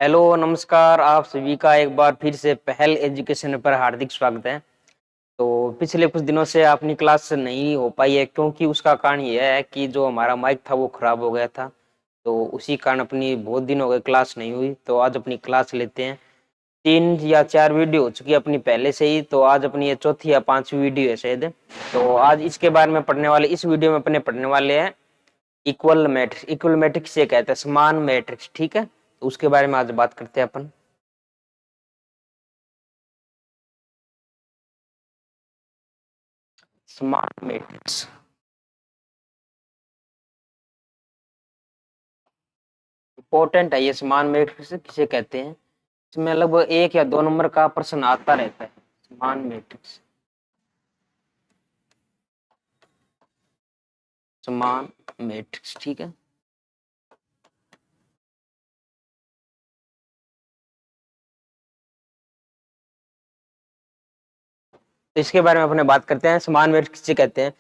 Hello नमस्कार। आप सभी का एक बार फिर से पहल एजुकेशन पर हार्दिक स्वागत है। तो पिछले कुछ दिनों से अपनी क्लास नहीं हो पाई है क्योंकि उसका कारण यह है कि जो हमारा माइक था वो खराब हो गया था। तो उसी कारण अपनी बहुत दिन हो गए क्लास नहीं हुई। तो आज अपनी क्लास लेते हैं। 3 या 4 वीडियो हो चुकी है अपनी पहले से ही। तो आज अपनी ये चौथी या पांचवी वीडियो है शायद। तो आज इसके बारे में पढ़ने वाले इस वीडियो में अपने पढ़ने वाले हैं इक्वल मैट्रिक्स। इक्वल मैट्रिक्स से कहते हैं समान मैट्रिक्स। ठीक है, तो उसके बारे में आज बात करते हैं अपन। स्मार्ट मैट्रिक्स इंपॉर्टेंट है। ये समान मैट्रिक्स किसे कहते हैं? इसमें लगभग 1 या 2 नंबर का प्रश्न आता रहता है। समान मैट्रिक्स, समान मैट्रिक्स। ठीक है, तो इसके बारे में अपने बात करते हैं। समान मैट्रिक्स किसे कहते हैं?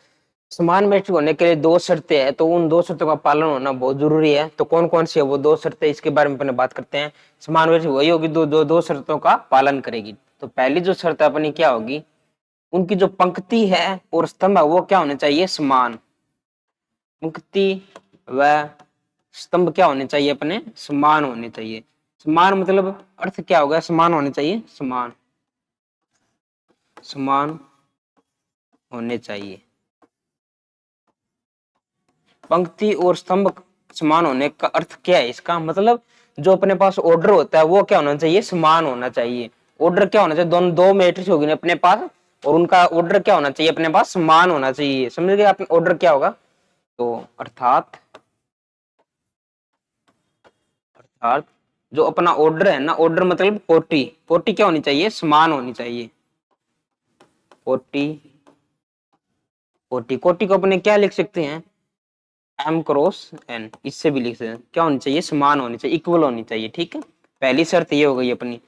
समान मैट्रिक्स होने के लिए 2 शर्तें हैं, तो उन 2 शर्तों का पालन होना बहुत जरूरी है। तो कौन कौन सी है वो 2 शर्तें, इसके बारे में अपने बात करते हैं। समान मैट्रिक्स वही होगी दो शर्तों का पालन करेगी। तो पहली जो शर्त है अपनी क्या होगी, उनकी जो पंक्ति है और स्तंभ है वो क्या होने चाहिए? समान। पंक्ति व स्तंभ क्या होने चाहिए? अपने समान होने चाहिए। समान मतलब अर्थ क्या होगा? समान होने चाहिए, समान, समान होने चाहिए। पंक्ति और स्तंभ समान होने का अर्थ क्या है? इसका मतलब जो अपने पास ऑर्डर होता है वो क्या होना चाहिए? समान होना चाहिए। ऑर्डर क्या होना चाहिए? दोनों दो मैट्रिक्स होगी अपने पास और उनका ऑर्डर क्या होना चाहिए? अपने पास समान होना चाहिए। समझ गए आप ऑर्डर क्या होगा? तो अर्थात अर्थात जो अपना ऑर्डर है ना, ऑर्डर मतलब कोटि, कोटि क्या होनी चाहिए? समान होनी चाहिए। कोटि, कोटि, कोटि को अपने क्या लिख सकते हैं? एम क्रॉस एन, इससे भी लिख सकते हैं। क्या होनी चाहिए? समान होनी चाहिए, इक्वल होनी चाहिए। ठीक है, पहली शर्त ये हो गई अपनी।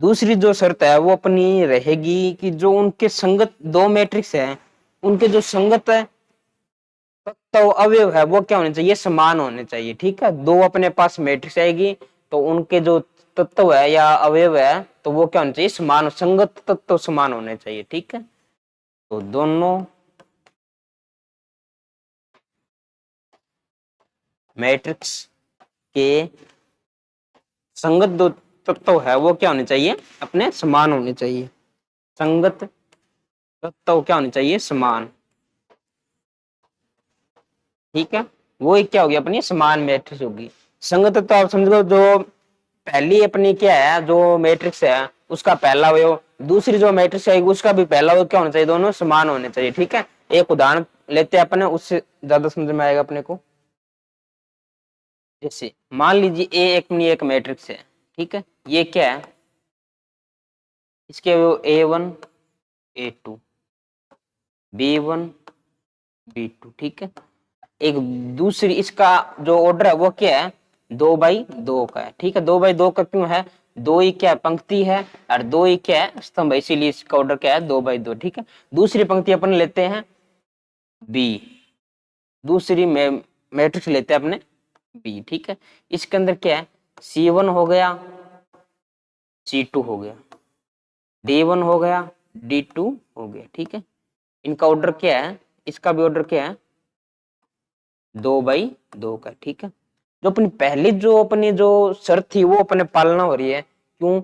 दूसरी जो शर्त है वो अपनी रहेगी कि जो उनके संगत 2 मैट्रिक्स है, उनके जो संगत है तो अवयव है वो क्या होने चाहिए? समान होने चाहिए। ठीक है, 2 अपने पास मैट्रिक्स आएगी तो उनके जो तत्व है या अवयव है तो वो क्या होने चाहिए? समान, संगत तत्व समान होने चाहिए। ठीक है, तो दोनों मैट्रिक्स के संगत दो तत्व है वो क्या होने चाहिए? अपने समान होने चाहिए। संगत तत्व क्या होने चाहिए? समान। ठीक है, वो एक क्या होगी? अपनी समान मैट्रिक्स होगी। संगत तत्व आप समझ लो, जो पहली अपनी क्या है, जो मैट्रिक्स है उसका पहला अवयव, दूसरी जो मैट्रिक्स है उसका भी पहला अवयव क्या होना चाहिए? दोनों समान होने चाहिए। ठीक है, एक उदाहरण लेते हैं अपने, उससे ज्यादा समझ में आएगा अपने को। जैसे मान लीजिए ए एक मैट्रिक्स है। ठीक है, ये क्या है? इसके अवयव A1 A2 B1 B2। ठीक है, एक दूसरी इसका जो ऑर्डर है वो क्या है? 2 बाई 2 का है। ठीक है, 2 बाई 2 का क्यों है? 2 ही क्या पंक्ति है और 2 ही क्या है? स्तंभ है, इसीलिए इसका ऑर्डर क्या है? 2 बाई 2। ठीक है, दूसरी पंक्ति अपन लेते हैं बी, दूसरी मैट्रिक्स लेते हैं अपने बी। ठीक है, इसके अंदर क्या है? C1 हो गया, C2 हो गया, D1 हो गया, D2 हो गया। ठीक है, इनका ऑर्डर क्या है? इसका भी ऑर्डर क्या है? 2 बाई 2 का। ठीक है, जो अपनी पहली जो अपनी जो शर्त थी वो अपने पालना हो रही है। क्यों?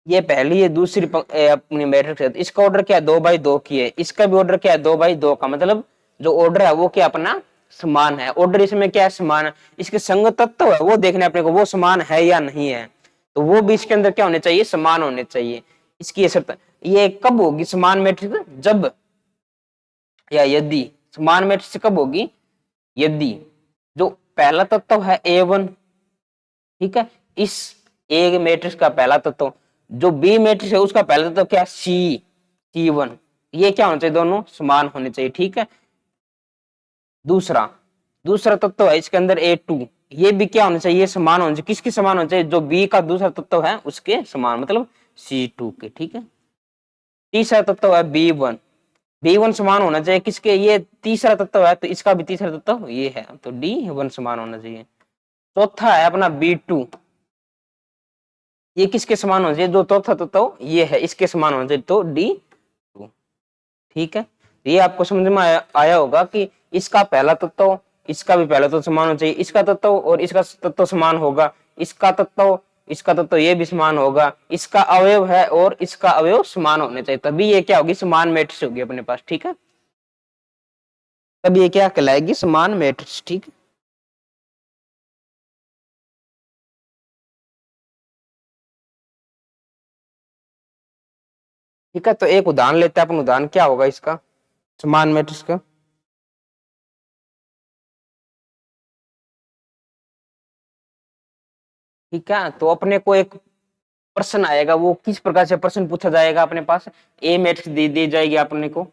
ये पहली है, दूसरी अपनी मैट्रिक्स है, इसका ऑर्डर क्या है? 2 बाई 2 की है, इसका भी ऑर्डर क्या है? 2 बाई 2 का। मतलब जो ऑर्डर है वो क्या अपना समान है। ऑर्डर इसमें क्या है? समान है। इसके संगत तत्व है वो देखने अपने को, वो समान है या नहीं है। तो वो भी इसके अंदर क्या होने चाहिए? समान होने चाहिए। इसकी ये शर्त। ये कब होगी समान मैट्रिक्स? जब या यदि, समान मैट्रिक्स कब होगी? यदि जो पहला तत्व है A1, ठीक है, इस ए मैट्रिक्स का पहला तत्व, जो बी मैट्रिक्स है उसका पहला तत्व क्या? C1, ये क्या होना चाहिए? दोनों समान होने चाहिए। ठीक है, दूसरा दूसरा तत्व है इसके अंदर A2, ये भी क्या होना चाहिए? समान होना चाहिए। किसकी समान होना चाहिए? जो बी का दूसरा तत्व है उसके समान, मतलब C2 के। ठीक है, तीसरा तत्व है B1 समान होना चाहिए किसके? ये तीसरा तत्व है तो इसका भी तीसरा तत्व ये है, तो D1 समान होना चाहिए। चौथा है अपना B2, ये किसके समान होना चाहिए, जो चौथा तत्व ये है इसके समान होना चाहिए, तो D2। ठीक है, ये आपको समझ में आया होगा कि इसका पहला तत्व इसका भी पहला तत्व समान होना चाहिए, इसका तत्व और इसका तत्व समान होगा, इसका तत्व ये भी समान होगा, इसका अवयव है और इसका अवयव समान होने चाहिए, तभी ये क्या होगी, समान मैट्रिक्स होगी अपने पास। ठीक है, तब ये क्या कहलाएगी, समान मैट्रिक्स। ठीक है, ठीक है, तो एक उदाहरण लेते हैं अपन। उदाहरण क्या होगा इसका, समान मैट्रिक्स का। ठीक है, तो अपने को एक प्रश्न आएगा, वो किस प्रकार से प्रश्न पूछा जाएगा अपने पास, ए मैट्रिक्स दी जाएगी अपने को,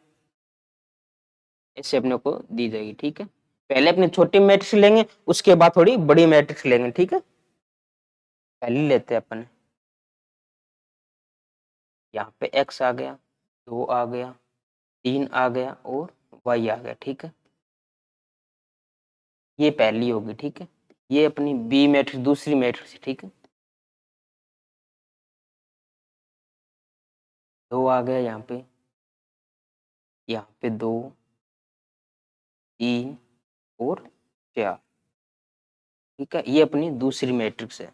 ऐसे अपने को दी जाएगी। ठीक है, पहले अपनी छोटी मैट्रिक्स लेंगे, उसके बाद थोड़ी बड़ी मैट्रिक्स लेंगे। ठीक है, पहले लेते हैं अपन, यहाँ पे x आ गया, 2 आ गया, 3 आ गया और y आ गया। ठीक है, ये पहली होगी। ठीक है, ये अपनी बी मैट्रिक्स, दूसरी मैट्रिक्स। ठीक है, 2 आ गया यहाँ पे 2, 3 और 4। ठीक है, ये अपनी दूसरी मैट्रिक्स है।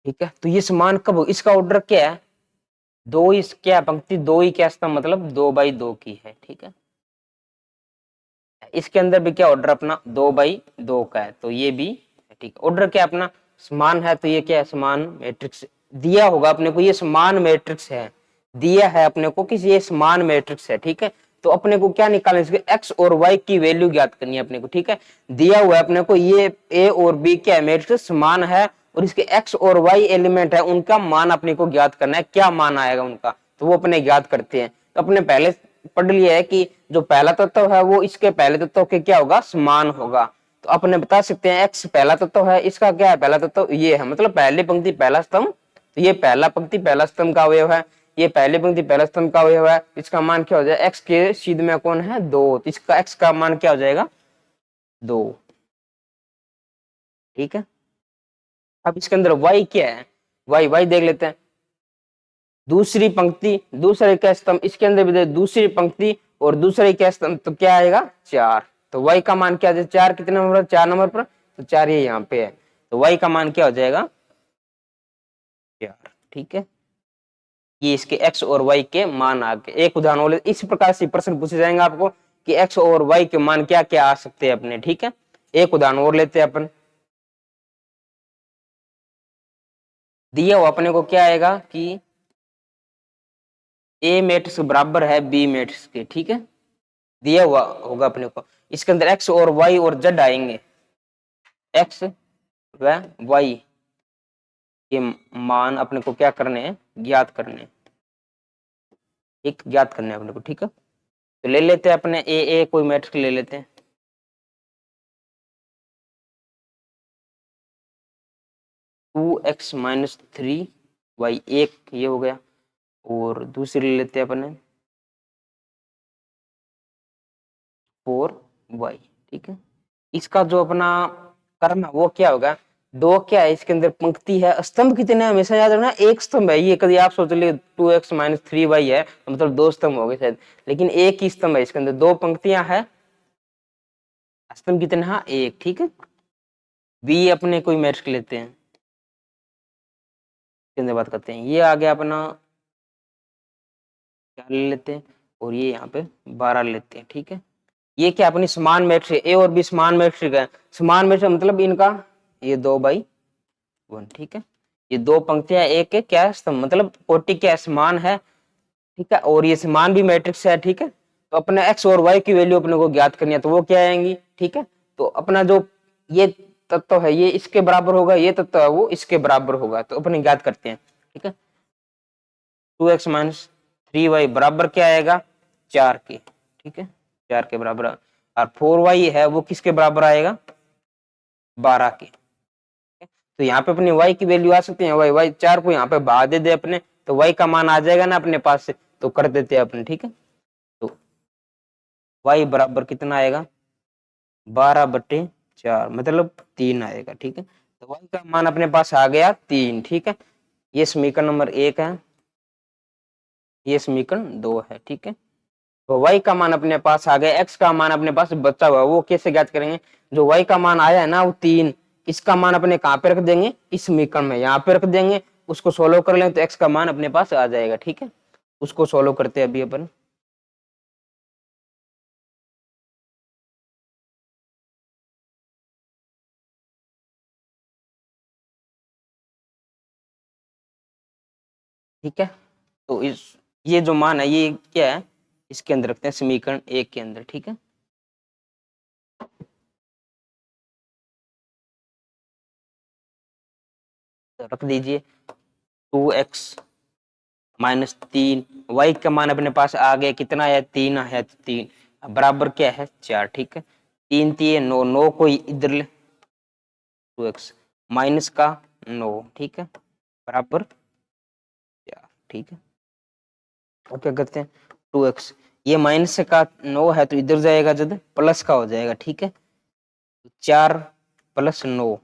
ठीक है, तो ये समान कब हो, इसका ऑर्डर क्या है, दो ही क्या पंक्ति, दो ही क्या स्तंभ, मतलब 2x2 की है। ठीक है, इसके अंदर भी क्या ऑर्डर अपना 2x2 का है, तो ये भी ठीक है। ऑर्डर क्या अपना समान है, तो ये क्या है, समान मैट्रिक्स दिया होगा अपने को, ये समान मैट्रिक्स है, दिया है अपने को कि ये समान मैट्रिक्स है। ठीक है, तो अपने को क्या निकालना है, इसके x और y की वैल्यू ज्ञात करनी है अपने को। ठीक है, दिया हुआ है अपने को ये a और b क्या है, मैट्रिक्स समान है, और इसके x और y एलिमेंट है, उनका मान अपने को ज्ञात करना है, क्या मान आएगा उनका, तो वो अपने ज्ञात करते हैं। तो अपने पहले पढ़ लिया है कि जो पहला तत्व है वो इसके पहले तत्व के क्या होगा, समान होगा। तो अपने बता सकते हैं x पहला तत्व है, इसका क्या है, पहला तत्व ये है, मतलब पहली पंक्ति पहला स्तंभ, तो ये पहला पंक्ति पहला स्तंभ का अवयव है, ये पहली पंक्ति पहला स्तंभ का अवयव है, इसका मान क्या हो जाएगा, x के सीध में कौन है, 2, तो इसका x का मान क्या हो जाएगा, 2। ठीक है, अब इसके अंदर y क्या है, y देख लेते हैं, दूसरी पंक्ति दूसरे का स्तंभ, इसके अंदर भी दूसरी पंक्ति और दूसरे का स्तंभ, तो क्या आएगा, 4। तो y का मान क्या है, 4 कितने नंबर पर, 4 नंबर पर, तो 4 ये यहाँ पे है, तो y का मान क्या हो जाएगा, 4। ठीक है, ये इसके x और y के मान आ गए। एक उदाहरण और इस प्रकार से प्रश्न पूछे जाएंगे आपको कि x और y के मान क्या क्या आ सकते हैं अपने। ठीक है, एक उदाहरण और लेते हैं अपन, दिया हुआ अपने को क्या आएगा कि ए मैट्रिक्स बराबर है बी मैट्रिक्स के। ठीक है, दिया हुआ होगा अपने को, इसके अंदर x और y और z आएंगे, x व y के मान अपने को क्या करने हैं, ज्ञात करने हैं, एक ज्ञात करने हैं अपने को। ठीक है, तो ले लेते हैं अपने ए कोई मैट्रिक्स ले लेते हैं, 2x माइनस 3y, एक ये हो गया, और दूसरी ले लेते हैं अपने 4y। ठीक है, इसका जो अपना कर्म है वो क्या होगा, 2 क्या है, इसके अंदर पंक्ति है, स्तंभ कितने हैं हमेशा याद रखना, एक स्तंभ है, ये कभी आप सोच लिए 2x माइनस 3y है, तो मतलब 2 स्तंभ हो गए शायद, लेकिन एक ही स्तंभ है, इसके अंदर 2 पंक्तियां है, स्तंभ कितने हैं, एक। ठीक है, बी अपने कोई मैट्रिक्स लेते हैं, इसके अंदर बात करते हैं, ये आ गया अपना 4 ले लेते हैं, और ये यहाँ पे 12 लेते हैं। ठीक है, ये क्या अपनी समान मैट्रिक्स, ए और बी समान मैट्रिक्स है, समान मैट्रिक्स मतलब इनका ये 2/1। ठीक है, ये 2 पंक्तियां एक है क्या स्तंभ, मतलब कोटि क्या समान है। ठीक है, और ये समान भी मैट्रिक्स है। ठीक है, तो अपने x और y की वैल्यू अपने को ज्ञात करनी है, तो वो क्या आएंगी। ठीक है, तो अपना जो ये तत्व है ये इसके बराबर होगा, ये तत्व है वो इसके बराबर होगा, तो अपने ज्ञात करते हैं। ठीक है, 2x माइनस 3y बराबर क्या आएगा, 4 के। ठीक है, 4 के बराबर, और 4y है वो किसके बराबर आएगा, 12 के। तो यहाँ पे अपनी y की वैल्यू आ सकती है, y 4 को यहाँ पे बढ़ा दे अपने, तो y का मान आ जाएगा ना अपने पास से, तो कर देते हैं अपने। ठीक है, तो y बराबर कितना आएगा, 12/4 4 मतलब 3 आएगा। ठीक है, तो y का मान अपने पास आ गया 3। ठीक है, ये समीकरण नंबर 1 है, ये समीकरण 2 है। ठीक है, तो y का मान अपने पास आ गया, x का मान अपने पास बचा हुआ, वो कैसे ज्ञात करेंगे? जो y का मान आया है ना वो 3, इसका मान अपने कहाँ पे रख देंगे? इस समीकरण में, यहाँ पे रख देंगे, उसको सोल्व कर लेंगे तो x का मान अपने पास आ जाएगा। ठीक है, उसको सोल्व करते हैं अभी अपन। ठीक है, तो इस ये जो मान है ये क्या है, इसके अंदर रखते हैं समीकरण 1 के अंदर। ठीक है, तो रख दीजिए 2x माइनस 3, वाई का मान अपने पास आ गया, कितना है? 3 है, तो 3 बराबर क्या है? 4। ठीक है, 3 3 9, 9 को इधर ले, 2x माइनस का 9। ठीक है, बराबर 4। ठीक है, अब क्या करते हैं? 2x, ये माइनस का 9 है तो इधर जाएगा, जब प्लस का हो जाएगा। ठीक है, 4 प्लस 9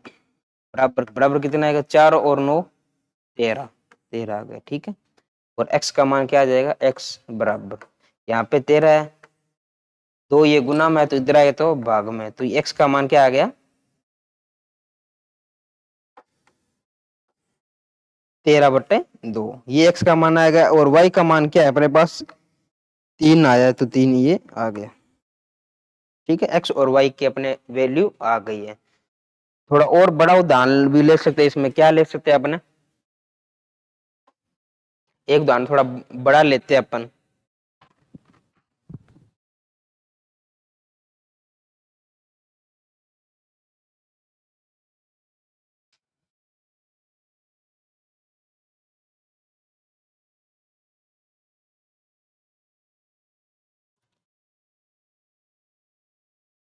बराबर बराबर कितना आएगा? 4 और 9 13, 13 आ गया। ठीक है, और x का मान क्या आ जाएगा? x बराबर, यहाँ पे 13 है, तो ये गुना में, तो इधर आएगा तो भाग में, तो x का मान क्या आ गया? 13/2, ये x का मान आएगा। और y का मान क्या है अपने पास? 3 आया है, तो 3 ये आ गया। ठीक है, x और y की अपने वैल्यू आ गई है। थोड़ा और बड़ा उदाहरण भी ले सकते हैं, इसमें क्या ले सकते हैं अपने? एक उदाहरण थोड़ा बड़ा लेते हैं अपन।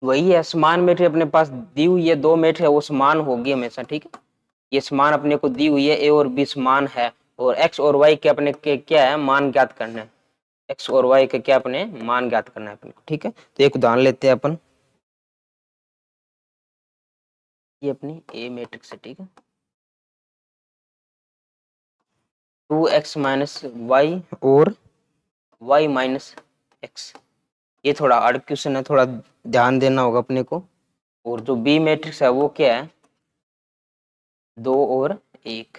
वही है, समान मेट्री अपने पास दी हुई है, 2 मेट्री है, वो समान होगी हमेशा। ठीक है, ये समान अपने को दी हुई है, ए और बी समान है, और एक्स और वाई के अपने के क्या है? मान ज्ञात करना है। एक्स और वाई का क्या अपने मान ज्ञात करना है अपन को। ठीक है, तो एक उदाहरण लेते हैं अपन, ये अपनी ए मैट्रिक्स है। ठीक है, 2x माइनस वाई और y माइनस एक्स, ये थोड़ा हार्ड क्वेश्चन है, थोड़ा ध्यान देना होगा अपने को। और जो बी मैट्रिक्स है वो क्या है? 2 और 1।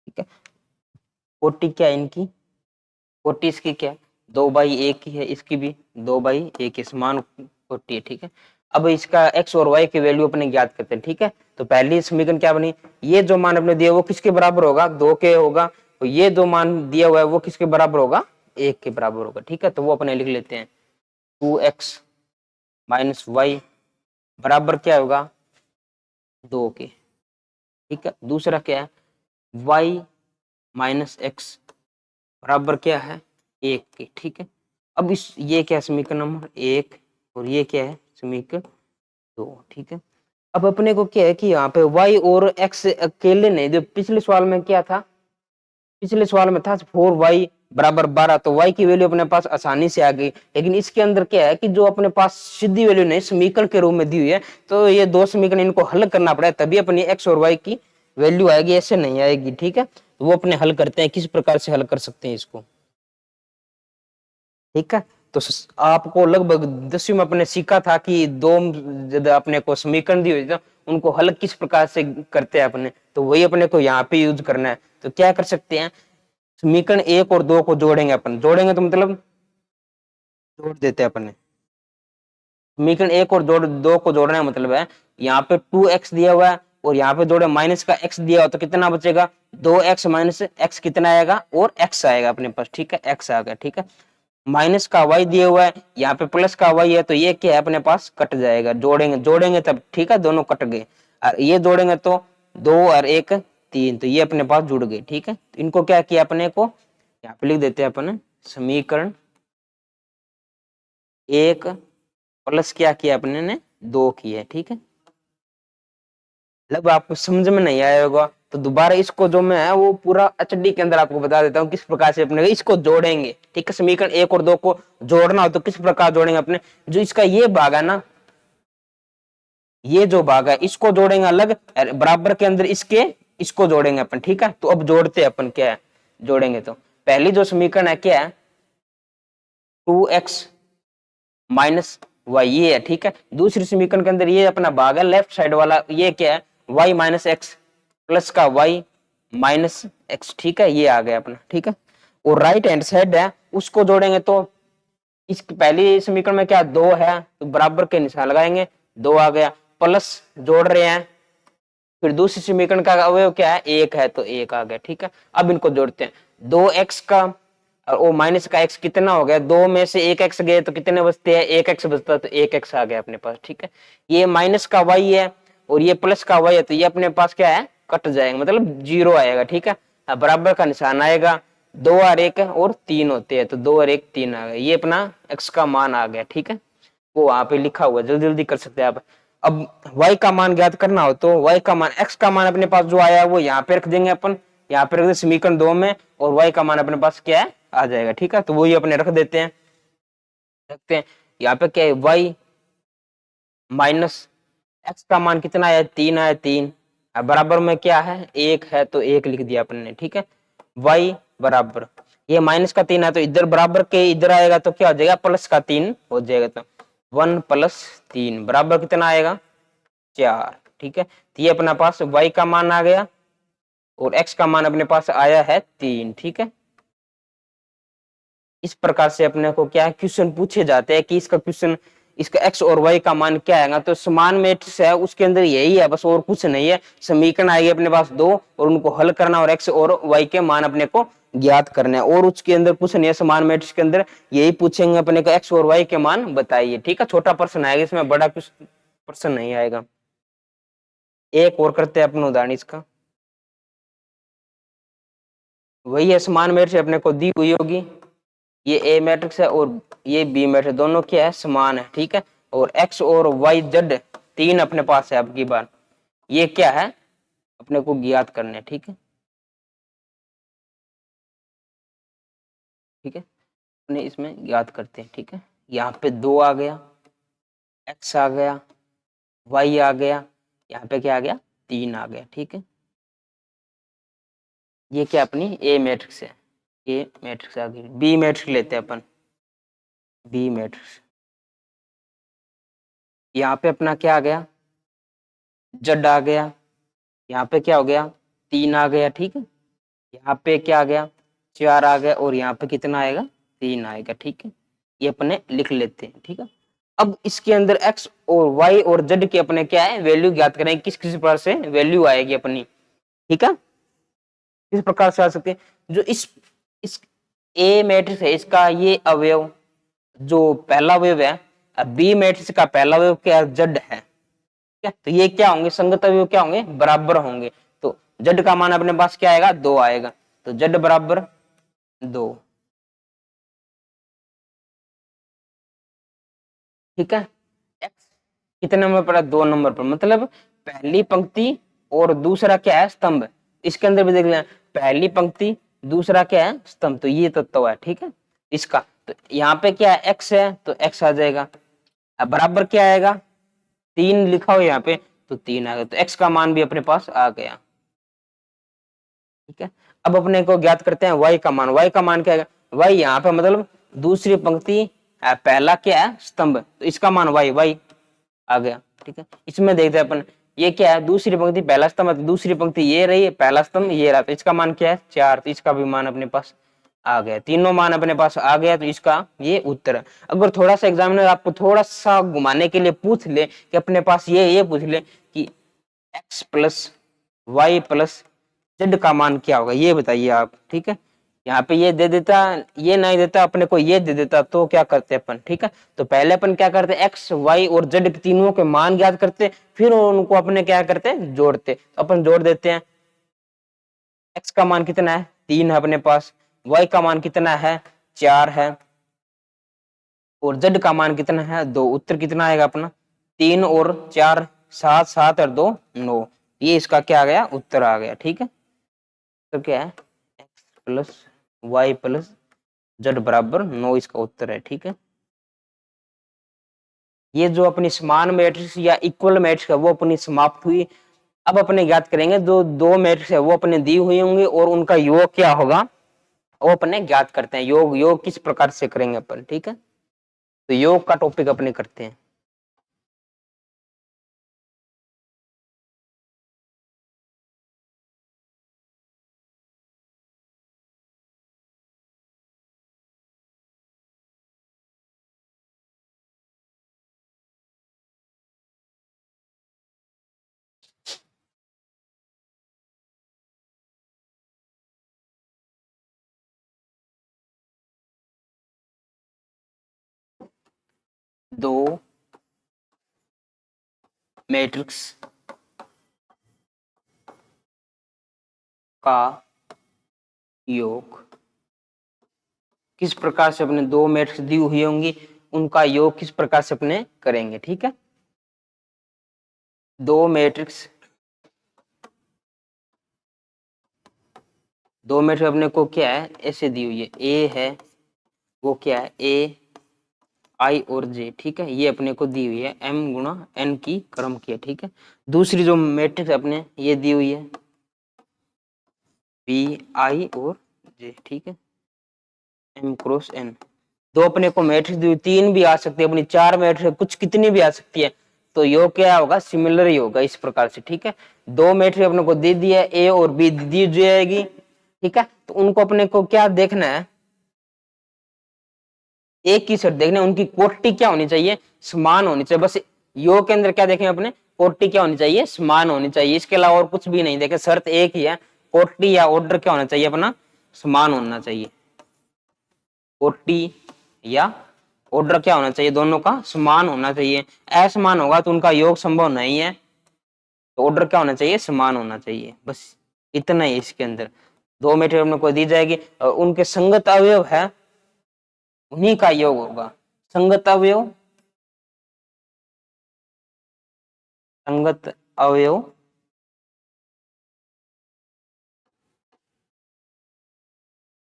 ठीक है, कोटि क्या है इनकी? कोटि इसकी क्या है? 2/1 की है, इसकी भी 2/1 समान कोटि है। ठीक है, अब इसका x और y की वैल्यू अपने ज्ञात करते हैं। ठीक है, तो पहली समीकरण क्या बनी? ये जो मान अपने दिया वो किसके बराबर होगा? 2 के होगा, तो ये जो मान दिया हुआ है वो किसके बराबर होगा? 1 के बराबर होगा। ठीक है, तो वो अपने लिख लेते हैं, 2x माइनस वाई बराबर क्या होगा? 2 के। ठीक है, दूसरा क्या है? y माइनस एक्स बराबर क्या है? 1 के। ठीक है, अब इस ये क्या है? समीकरण नंबर 1, और ये क्या है? समीकरण 2। ठीक है, अब अपने को क्या है कि यहाँ पे y और x अकेले नहीं, जो पिछले सवाल में क्या था? पिछले सवाल में था 4y बराबर 12, तो y की वैल्यू अपने पास आसानी से आ गई। लेकिन इसके अंदर क्या है कि जो अपने पास सीधी वैल्यू नहीं, समीकरण के रूप में दी हुई है, तो ये दो समीकरण इनको हल करना पड़ेगा, तभी अपनी x और y की वैल्यू आएगी, ऐसे नहीं आएगी। ठीक है, तो वो अपने हल करते हैं, किस प्रकार से हल कर सकते हैं इसको। ठीक है, तो आपको लगभग 10वीं में अपने सीखा था कि दो जब अपने को समीकरण दी हुई थी उनको हल किस प्रकार से करते हैं अपने, तो वही अपने को यहाँ पे यूज करना है। तो क्या कर सकते हैं? समीकरण 1 और 2 को जोड़ेंगे अपन, जोड़ेंगे तो मतलब जोड़ देते हैं अपने। समीकरण 1 और 2 को जोड़ने का मतलब है, यहाँ पे 2x दिया हुआ है और यहाँ पे जोड़े माइनस का x दिया हुआ, तो कितना बचेगा? 2x माइनस x कितना आएगा? और x आएगा अपने पास। ठीक है, x आ गया। ठीक है, माइनस का y दिया हुआ है, यहाँ पे प्लस का y है, तो ये क्या है? अपने पास कट जाएगा, जोड़ेंगे जोड़ेंगे तब। ठीक है, दोनों कट गए, और ये जोड़ेंगे तो 2 और 1 3, तो ये अपने पास जुड़ गए। ठीक है, तो इनको क्या किया अपने को? यहाँ पे लिख देते हैं अपन, समीकरण 1 प्लस क्या किया अपने ने? 2 किया। ठीक है, मतलब आपको समझ में नहीं आया होगा तो दोबारा इसको जो मैं है वो पूरा एचडी के अंदर आपको बता देता हूँ किस प्रकार से अपने इसको जोड़ेंगे। ठीक है, समीकरण 1 और 2 को जोड़ना हो तो किस प्रकार जोड़ेंगे अपने? जो इसका ये भाग है ना, ये जो भाग है इसको जोड़ेंगे अलग, बराबर के अंदर इसके इसको जोड़ेंगे अपन, ठीक है। तो अब जोड़ते हैं अपन, क्या है जोड़ेंगे, तो पहली जो समीकरण है क्या है, 2x माइनस वाई, ये है, ठीक है। दूसरी समीकरण के अंदर ये अपना भाग है लेफ्ट साइड वाला, ये क्या है y माइनस एक्स प्लस का y माइनस एक्स, ठीक है, ये आ गया अपना, ठीक है। और राइट हैंड साइड है उसको जोड़ेंगे, तो इस पहली समीकरण में क्या दो है, तो बराबर के निशान लगाएंगे, दो आ गया, प्लस जोड़ रहे हैं, फिर दूसरी समीकरण का अवयव क्या है एक है, तो एक आ गया, ठीक है। अब इनको जोड़ते हैं, दो एक्स का और ओ माइनस का एक्स कितना हो गया, दो में से एक एक्स गए तो कितने बचते हैं, एक एक्स बचता, तो एक एक्स आ गया अपने पास, ठीक है। ये माइनस का वाई है और ये प्लस का वाई है, तो ये अपने पास क्या है कट जाएगा, मतलब जीरो आएगा, ठीक है। अब बराबर का निशान आएगा, दो और एक और तीन होते हैं, तो दो और एक तीन आ गया, ये अपना एक्स का मान आ गया, ठीक है। वो वहां पे लिखा हुआ है, जल्दी जल्दी कर सकते हैं आप। अब y का मान ज्ञात करना हो तो y का मान, x का मान अपने पास जो आया है वो यहाँ पे रख देंगे अपन, यहाँ पे रख दें समीकरण 2 में, और y का मान अपने पास क्या है आ जाएगा, ठीक है। तो वही अपने रख देते हैं, रखते हैं। यहाँ पे क्या है y माइनस x का मान कितना है, तीन है, तीन। अब बराबर में क्या है एक है, तो एक लिख दिया अपन ने, ठीक है। y बराबर, ये माइनस का तीन है तो इधर बराबर के इधर आएगा, तो क्या हो जाएगा प्लस का तीन हो जाएगा, तो वन प्लस तीन बराबर कितना आएगा चार, ठीक है। तो ये अपना पास y का मान आ गया और x का मान अपने पास आया है तीन, ठीक है। इस प्रकार से अपने को क्या है क्वेश्चन पूछे जाते हैं कि इसका क्वेश्चन, इसका x और y का मान क्या आएगा, तो समान मैट्रिक्स है उसके अंदर यही है बस, और कुछ नहीं है। समीकरण आएगी अपने पास दो और उनको हल करना और x और y के मान अपने को ज्ञात करने हैं, और उसके अंदर कुछ नहीं है। समान मैट्रिक्स के अंदर यही पूछेंगे अपने को x और y के मान बताइए, ठीक है। छोटा प्रश्न आएगा इसमें, बड़ा कुछ प्रश्न नहीं आएगा। एक और करते हैं अपन उदाहरण इसका, वही है समान मैट्रिक्स अपने को दी हुई होगी, ये ए मैट्रिक्स है और ये बी मैट्रिक्स, दोनों क्या है समान है, ठीक है। और एक्स और वाई जेड तीन अपने पास है अब की बार, ये क्या है अपने को ज्ञात करने, ठीक है, ठीक है। अपने इसमें ज्ञात करते हैं, ठीक है। यहाँ पे दो आ गया, एक्स आ गया, वाई आ गया, यहाँ पे क्या आ गया तीन आ गया, ठीक है। ये क्या अपनी ए मैट्रिक्स है, ए मैट्रिक्स आ गई। बी मैट्रिक्स लेते हैं अपन, बी मैट्रिक्स, यहाँ पे अपना क्या आ गया जेड आ गया, यहाँ पे क्या हो गया तीन आ गया, ठीक है। यहाँ पे क्या आ गया चार आ गया, और यहाँ पे कितना आएगा तीन आएगा, ठीक है। ये अपने लिख लेते हैं, ठीक है। अब इसके अंदर x और y और z की अपने क्या है वैल्यू ज्ञात करेंगे, किस किस प्रकार से वैल्यू आएगी अपनी, ठीक है। किस प्रकार से आ सकते हैं, जो इस ए मैट्रिक्स है इसका ये अवयव, जो पहला अवयव है, बी मैट्रिक्स का पहला अवयव क्या z है, क्या, तो ये क्या होंगे संगत अवयव क्या होंगे बराबर होंगे, तो z का मान अपने पास क्या आएगा दो आएगा, तो z बराबर दो, ठीक है। x कितने नंबर पर है दो नंबर पर, मतलब पहली पंक्ति और दूसरा क्या है स्तंभ, इसके अंदर भी देख लें पहली पंक्ति दूसरा क्या है स्तंभ, तो ये तत्व है, ठीक है इसका। तो यहाँ पे क्या है x है तो x आ जाएगा, अब बराबर क्या आएगा तीन लिखा हो यहाँ पे, तो तीन आ गया, तो x का मान भी अपने पास आ गया, ठीक है। अब अपने को ज्ञात करते हैं y का मान, y का मान क्या है y यहाँ पे मतलब दूसरी पंक्ति पहला क्या है स्तंभ, तो इसका मान y आ गया, ठीक है। इसमें देखते हैं अपन ये क्या है दूसरी पंक्ति पहला स्तंभ, तो दूसरी पंक्ति ये रही है पहला स्तंभ ये रहा, तो इसका मान क्या है चार, तो इसका भी मान अपने पास आ गया, तीनों मान अपने पास आ गया, तो इसका ये उत्तर है। अगर थोड़ा सा एग्जामिनर आपको थोड़ा सा घुमाने के लिए पूछ ले कि अपने पास ये पूछ ले कि x plus Y plus Z का मान क्या होगा ये बताइए आप, ठीक है। यहाँ पे ये दे देता, ये नहीं देता अपने को ये दे देता, तो क्या करते अपन, ठीक है। तो पहले अपन क्या करते एक्स वाई और जेड तीनों के मान ज्ञात करते, फिर उनको अपने क्या करते जोड़ते, तो अपन जोड़ देते हैं। एक्स का मान कितना है तीन है अपने पास, वाई का मान कितना है चार है, और जेड का मान कितना है दो, उत्तर कितना आएगा अपना तीन और चार सात, सात और दो नौ, ये इसका क्या आ गया उत्तर आ गया, ठीक है। तो क्या है X plus Y plus Z बराबर नौ, इसका उत्तर है, ठीक है। ये जो अपनी समान मैट्रिक्स या इक्वल मैट्रिक्स है वो अपनी समाप्त हुई। अब अपने ज्ञात करेंगे जो दो मैट्रिक्स है वो अपने दी हुई होंगी और उनका योग क्या होगा वो अपने ज्ञात करते हैं। योग योग किस प्रकार से करेंगे अपन, ठीक है, तो योग का टॉपिक अपने करते हैं। दो मैट्रिक्स का योग किस प्रकार से अपने दो मैट्रिक्स दी हुई होंगी उनका योग किस प्रकार से अपने करेंगे, ठीक है। दो मैट्रिक्स अपने को क्या है ऐसे दी हुई है, ए है वो क्या है ए आई और जे, ठीक है, ये अपने को दी हुई है m गुणा n की क्रम की है, ठीक है। दूसरी जो मैट्रिक्स अपने ये दी हुई है बी आई और जे, ठीक है, m क्रॉस n। दो अपने को मैट्रिक्स दी हुई, तीन भी आ सकती है अपनी, चार मैट्रिक्स कुछ कितनी भी आ सकती है, तो योग क्या होगा सिमिलर ही होगा इस प्रकार से, ठीक है। दो मैट्रिक्स अपने को दे दी है ए और बी दी जाएगी, ठीक है, तो उनको अपने को क्या देखना है, एक ही शर्त देखना है उनकी कोटि क्या होनी चाहिए समान होनी चाहिए, बस योग के अंदर क्या देखेंगे अपने कोटि क्या होनी चाहिए समान होनी चाहिए, इसके अलावा और कुछ भी नहीं देखे, शर्त एक ही है कोटि या ऑर्डर क्या होना चाहिए अपना समान होना चाहिए, कोटि या ऑर्डर क्या होना चाहिए दोनों का समान होना चाहिए, असमान होगा तो उनका योग संभव नहीं है, तो ऑर्डर क्या होना चाहिए समान होना चाहिए, बस इतना ही इसके अंदर। दो मैट्रिक्स अपने को दी जाएगी और उनके संगत अवयव है उन्हीं का योग होगा, संगत अवयव संगत अवयव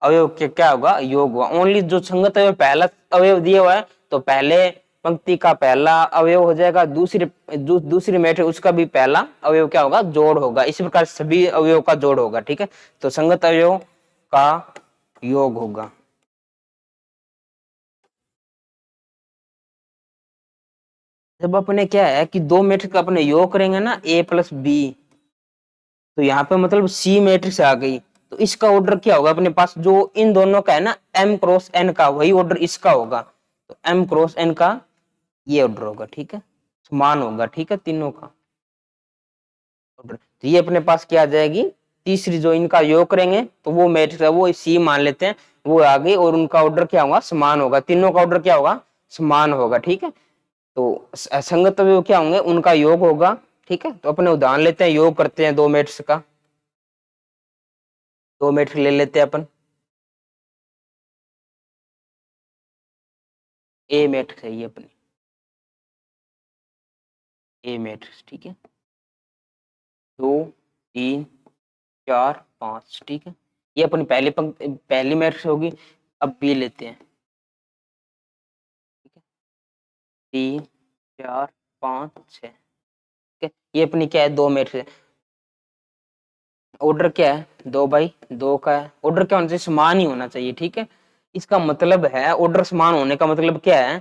अवयव क्या होगा योग होगा, ओनली जो संगत अवयव पहला अवयव दिया हुआ है तो पहले पंक्ति का पहला अवयव हो जाएगा, दूसरी मैट्रिक्स उसका भी पहला अवयव क्या होगा जोड़ होगा, इसी प्रकार सभी अवयव का जोड़ होगा, ठीक है, तो संगत अवयव का योग होगा। जब अपने क्या है कि दो मैट्रिक्स का अपने योग करेंगे ना a प्लस बी, तो यहाँ पे मतलब सी मैट्रिक्स आ गई, तो इसका ऑर्डर क्या होगा अपने पास जो इन दोनों का है ना m क्रॉस n का वही ऑर्डर इसका होगा, तो m क्रॉस n का ये ऑर्डर होगा, ठीक है, समान होगा, ठीक है, तीनों का ऑर्डर, तो ये अपने पास क्या आ जाएगी तीसरी जो इनका योग करेंगे तो वो मैट्रिक्स है वो सी मान लेते हैं वो आ गई और उनका ऑर्डर क्या होगा समान होगा, तीनों का ऑर्डर क्या होगा समान होगा, ठीक है, तो संगत अवयव क्या होंगे उनका योग होगा, ठीक है, तो अपने उदाहरण लेते हैं योग करते हैं दो मैट्रिक्स का, दो मैट्रिक्स ले लेते हैं अपन, ए मैट्रिक्स है ये अपनी ए मैट्रिक्स, ठीक है, दो तीन चार पांच, ठीक है, ये अपनी पहली मैट्रिक्स होगी। अब बी लेते हैं, ठीक है, तीन चार पांच छह, ठीक है, ये अपनी क्या है दो मैट्रिक्स है, ऑर्डर क्या है दो बाई दो का है, ऑर्डर क्या होना चाहिए समान ही होना चाहिए, ठीक है, इसका मतलब है ऑर्डर समान होने का मतलब क्या है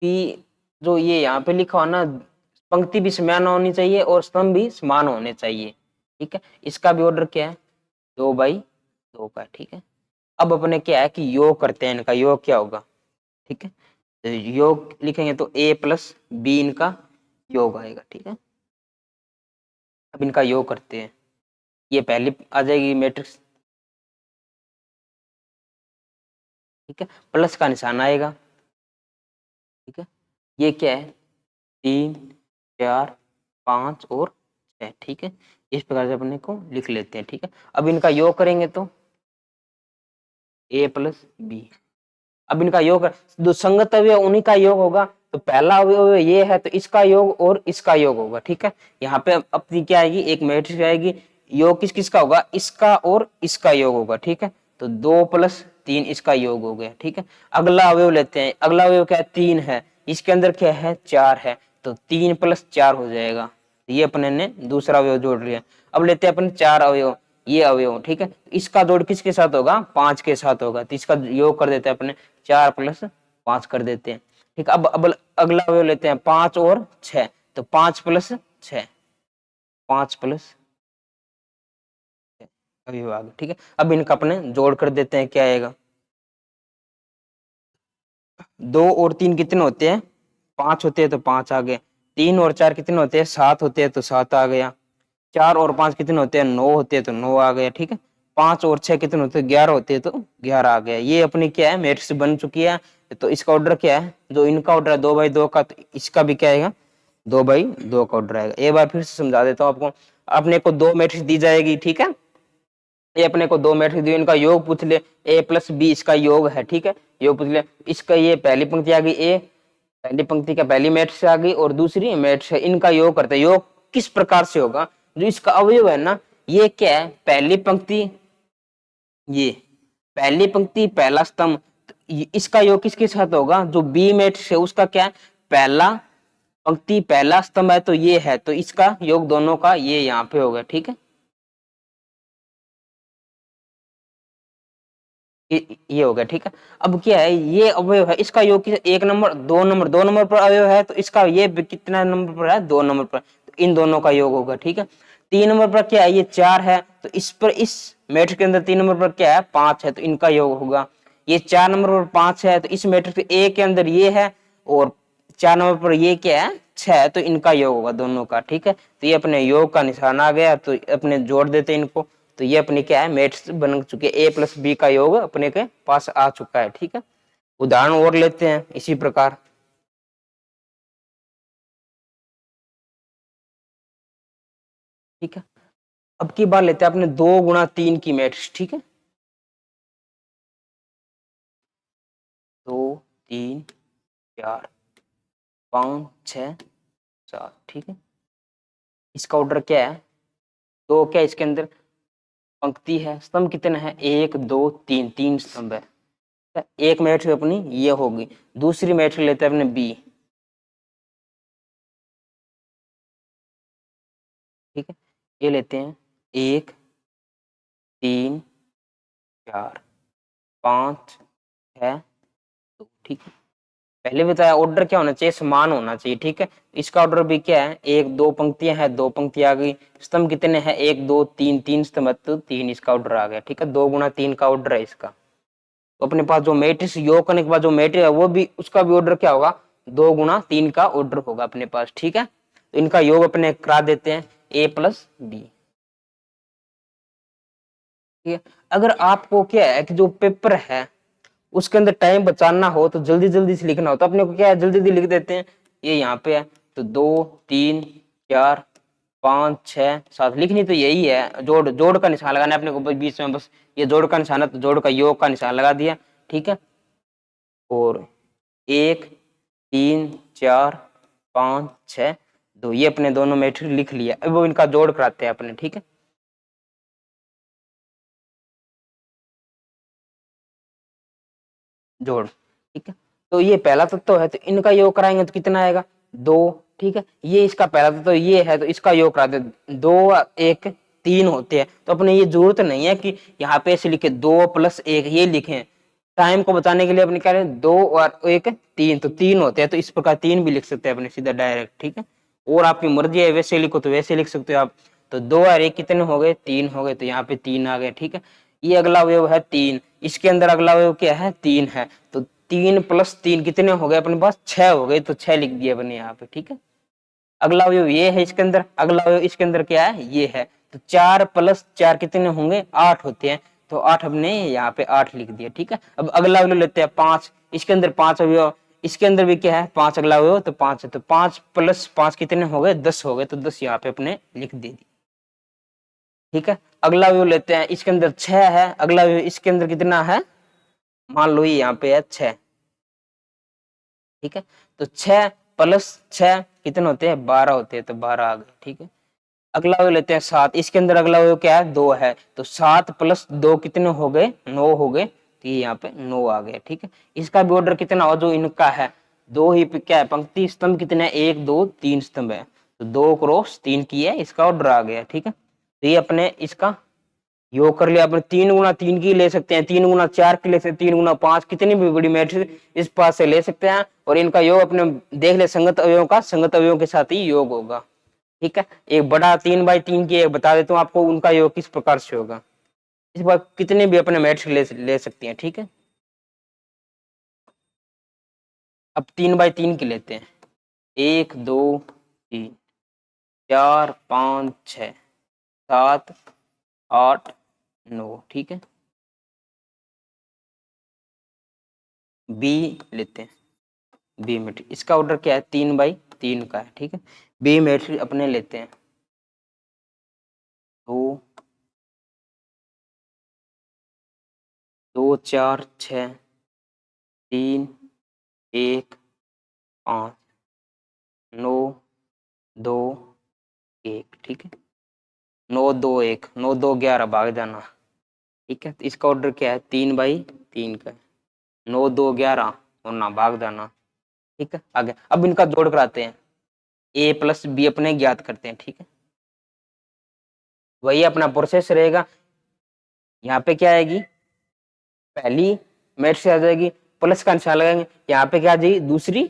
कि जो ये यहाँ पे लिखा हो ना पंक्ति भी समान होनी चाहिए और स्तंभ भी समान होने चाहिए, ठीक है, इसका भी ऑर्डर क्या है दो बाई दो का, ठीक है। अब अपने क्या है कि योग करते हैं, इनका योग क्या होगा, ठीक है, तो योग लिखेंगे तो a प्लस बी इनका योग आएगा, ठीक है। अब इनका योग करते हैं, ये पहली आ जाएगी मैट्रिक्स, ठीक है, प्लस का निशान आएगा, ठीक है, ये क्या है तीन चार पांच और छह, ठीक है, इस प्रकार से अपने को लिख लेते हैं, ठीक है। अब इनका योग करेंगे तो a प्लस बी, अब इनका योग जो संगत अवयव उन्हीं का योग होगा, तो पहला अवयव ये है तो इसका योग और इसका योग होगा, ठीक है, यहाँ पे अपनी क्या आएगी एक मैट्रिक्स आएगी, योग किस किस का होगा इसका और इसका योग होगा, ठीक है, तो दो प्लस 3 इसका योग हो गया। ठीक है, अगला अवयव लेते हैं। अगला अवयव क्या है, 3 है, इसके अंदर क्या है, 4 है, तो 3 + 4 हो जाएगा। ये अपने ने दूसरा अवयव जोड़ लिया। अब लेते हैं अपन 4 अवयव, ये अवयव। ठीक है, इसका जोड़ किसके साथ होगा, 5 के साथ होगा, तो इसका योग कर देते हैं अपने 4 + 5 कर देते हैं। ठीक है, अब अगला अवयव लेते हैं 5 और 6, तो 5 + 6, 5 + अवयव आ गए। ठीक है, अब इनका अपने जोड़ कर देते हैं, क्या आएगा, 2 और 3 कितने होते हैं, 5 होते हैं, तो 5 आ गए। 3 और 4 कितने होते हैं, 7 होते हैं, तो 7 आ गया। 4 और 5 कितने होते हैं, 9 होते हैं, तो 9 आ गया। ठीक है, 5 और 6 कितने होते हैं, 11 होते हैं, तो 11 आ गया। ये अपनी क्या है, मैट्रिक्स बन चुकी है। तो इसका ऑर्डर क्या है, जो इनका ऑर्डर है 2/2 का, तो इसका भी क्या आएगा, 2/2 का ऑर्डर आएगा। एक बार फिर से समझा देता हूँ आपको। अपने को 2 मैट्रिक्स दी जाएगी। ठीक है, ये अपने को 2 मैट्रिक्स दी, इनका योग पूछ ले, a + b इसका योग है। ठीक है, योग पूछ ले, इसका ये पहली पंक्ति आ गई, ए पहली पंक्ति का पहली मैट्रिक्स आ गई और दूसरी मैट्रिक्स है, इनका योग करते हैं। योग किस प्रकार से होगा, जो इसका अवयव है ना, ये क्या है, पहली पंक्ति, ये पहली पंक्ति पहला स्तंभ, तो इसका योग किसके साथ होगा, जो बी मैट्रिक्स है उसका क्या है, पहला पंक्ति पहला स्तंभ है, तो ये है, तो इसका योग दोनों का ये यहाँ पे होगा। ठीक है, ये हो गया। ठीक है, अब क्या है, ये अवयव है, इसका योग 1 नंबर 2 नंबर 2 नंबर पर अवयव है, तो इसका ये कितना नंबर पर है, 2 नंबर पर, तो इन दोनों का योग होगा। ठीक है, 3 नंबर पर क्या है, ये 4 है, तो इस पर, इस मैट्रिक्स के अंदर 3 नंबर पर क्या है, 5 है, तो इनका योग होगा। ये 4 नंबर पर 5 है, तो इस मैट्रिक्स ए के अंदर ये है, और 4 नंबर पर ये क्या है, 6 है, तो इनका योग होगा दोनों का। ठीक है, तो ये अपने योग का निशान आ गया, तो अपने जोड़ देते हैं इनको, तो ये अपनी क्या है, मैट्रिक्स बन चुके, a + b का योग अपने के पास आ चुका है। ठीक है, उदाहरण और लेते हैं इसी प्रकार। ठीक है, अब की बार लेते हैं अपने 2 × 3 की मैट्रिक्स। ठीक है, 2 3 4 5 6 7। ठीक है, इसका ऑर्डर क्या है, दो क्या इसके अंदर पंक्ति है, स्तंभ कितने हैं, 1 2 3, 3 स्तंभ है। एक मैट्रिक्स अपनी ये होगी, दूसरी मैट्रिक्स लेते हैं अपने बी। ठीक है, ये लेते हैं 1 3 4 5 6 2। ठीक है, पहले बताया ऑर्डर क्या होना चाहिए, समान होना चाहिए। ठीक है, इसका ऑर्डर भी क्या है, 1 2 पंक्तियां हैं, 2 पंक्तियां आ गई, स्तंभ कितने हैं, 1 2 3, 3 स्तंभ, तो 3 इसका ऑर्डर आ गया। ठीक है, 2 × 3 का ऑर्डर है इसका। तो अपने पास जो मैट्रिक्स योग करने के बाद जो मैट्रिक्स है, वो भी उसका भी ऑर्डर क्या होगा, 2 × 3 का ऑर्डर होगा अपने पास। ठीक है, तो इनका योग अपने करा देते हैं, a + b। ठीक है, अगर आपको क्या है कि जो पेपर है उसके अंदर टाइम बचाना हो, तो जल्दी जल्दी से लिखना हो, तो अपने को क्या है, जल्दी जल्दी लिख देते हैं। ये यहाँ पे है, तो 2 3 4 5 6 7 लिखनी तो यही है, जोड़ जोड़ का निशान लगाना है अपने को बीच में, बस ये जोड़ का निशान है, तो जोड़ का योग का निशान लगा दिया। ठीक है, और 1 3 4 5 6 2, ये अपने दोनों मैट्रिक्स लिख लिया। अब वो इनका जोड़ कराते हैं अपने। ठीक है, जोड़। ठीक है, तो ये पहला तत्व है, तो इनका योग कराएंगे तो कितना आएगा, 2। ठीक है, ये इसका पहला तत्व ये है, तो इसका योग करा दे, 2 1 3 होते हैं, तो अपने ये जरूरत नहीं है कि यहाँ पे ऐसे लिखे 2 + 1 ये लिखें। टाइम को बचाने के लिए अपने क्या है, 2 और 1 3, तो 3 होते हैं, तो इस प्रकार 3 भी लिख सकते हैं अपने सीधा डायरेक्ट। ठीक है, और आपकी मर्जी है, वैसे लिखो तो वैसे लिख सकते हो आप। तो 2 और 1 कितने हो गए, 3 हो गए, तो यहाँ पे 3 आ गए। ठीक है, ये अगला अवयव है 3, इसके अंदर अगला अवयव क्या है, 3 है, तो 3 + 3 कितने हो गए अपने पास, 6 हो गए, तो 6 लिख दिए अपने यहाँ पे। ठीक है, अगला अवयव ये है, इसके अंदर अगला अवयव इसके अंदर क्या है, ये है, तो 4 + 4 कितने होंगे, 8 होते हैं, तो 8 हमने यहाँ पे 8 लिख दिया। ठीक है, अब अगला अवयव लेते हैं 5, इसके अंदर 5 अवयव, इसके अंदर भी क्या है, 5 अगला अवयव, तो 5 है, तो 5 + 5 कितने हो गए, 10 हो गए, तो 10 यहाँ पे अपने लिख दे दी। ठीक है, अगला व्यू लेते हैं, इसके अंदर 6 है, अगला व्यू इसके अंदर कितना है, मान लो यहाँ पे है 6। ठीक है, तो 6 + 6 कितने होते हैं, 12 होते हैं, तो 12 आ गए। ठीक है, अगला व्यू लेते हैं 7, इसके अंदर अगला व्यू क्या है, 2 है, तो 7 + 2 कितने हो गए, 9 हो गए, तो ये यहाँ पे 9 आ गया। ठीक है, इसका भी ऑर्डर कितना हो जो इनका है, दो ही क्या है पंक्ति स्तंभ कितने हैं, 1 2 3 स्तंभ है, तो 2 क्रॉस 3 की है, इसका ऑर्डर आ गया। ठीक है, तो ये अपने इसका योग कर लिया। अपने 3 गुना 3 की ले सकते हैं, 3 गुना 4 की ले सकते हैं, 3 गुना 5, कितनी भी बड़ी मैट्रिक्स इस पास से ले सकते हैं, और इनका योग अपने देख ले संगत अवयवों का संगत अवयवों के साथ ही योग होगा। ठीक है, एक बड़ा 3/3 की एक बता देता हूँ आपको, उनका योग किस प्रकार से होगा। इस बार कितने भी अपने मैट्रिक्स ले सकती हैं। ठीक है, अब 3/3 की लेते हैं, 1 2 3 4 5 6 7 8 9। ठीक है, बी लेते हैं, बी मैट्रिक्स इसका ऑर्डर क्या है, 3/3 का है। ठीक है, बी मैट्रिक्स अपने लेते हैं, 2 2 4 6 3 1 5 9 2 1। ठीक है, 9 2 1 9 2 11 भाग जाना। ठीक है, तो इसका ऑर्डर क्या है, 3/3 का है, 9 2 11 और ना भाग जाना। ठीक है, आगे अब इनका जोड़ कराते हैं, ए प्लस बी अपने ज्ञात करते हैं। ठीक है, वही अपना प्रोसेस रहेगा। यहाँ पे क्या आएगी, पहली मैट्रिक्स आ जाएगी, प्लस का निशान लगाएंगे, यहाँ पे क्या आ जाएगी, दूसरी